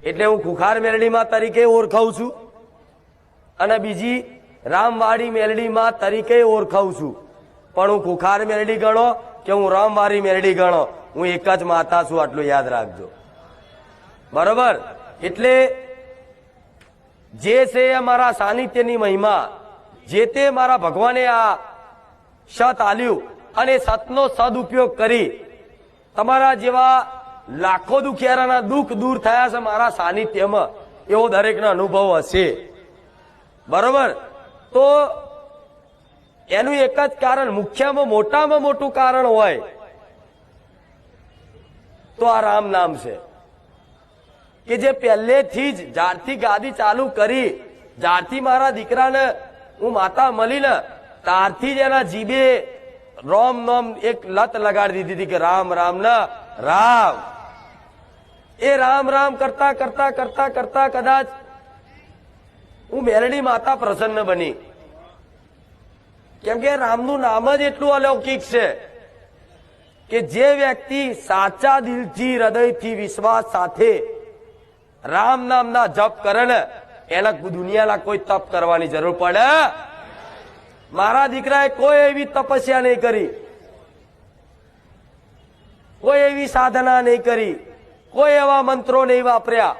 એટલે હું ખુખાર મેલડીમાં તરીકે ઓળખાઉં છું અને બીજી રામવાડી મેલડીમાં તરીકે ઓળખાઉં છું. પણ હું ખુખાર મેલડી ગણો કે હું રામવાડી મેલડી ગણો, હું એક જ માતા છું, આટલું યાદ રાખજો. બરોબર? એટલે જે છે એ મારા સાનિધ્યની મહિમા, જે તે મારા ભગવાને આ સત આલ્યું અને સતનો સદુપયોગ કરી તમારા જેવા લાખો દુખિયારાના દુઃખ દૂર થયા છે મારા સાનિધ્યમાં, એવો દરેકનો અનુભવ હશે. બરોબર? તો એનું એક જ કારણ, મુખ્યમાં મોટામાં મોટું કારણ હોય તો આ રામ નામ છે, કે જે પહેલેથી જ જ્યારથી ગાદી ચાલુ કરી, જ્યારથી મારા દીકરાને હું માતા મળી ને ત્યારથી જ એના જીભે રામ નામ એક લત લગાડી દીધી હતી કે રામ રામ ના રામ. એ રામ રામ કરતા કરતા કરતા કરતા કદાચ હું મેલડી માતા પ્રસન્ન બની, કેમ કે રામનું નામ જ એટલું અલૌકિક છે કે જે વ્યક્તિ સાચા દિલથી હૃદયથી વિશ્વાસ સાથે રામ નામના જપ કરે ને એને દુનિયાના કોઈ તપ કરવાની જરૂર પડે. મારા દીકરાએ કોઈ એવી તપસ્યા નહીં કરી, કોઈ એવી સાધના નહીં કરી, કોઈ એવા મંત્રો નહીં વાપર્યા.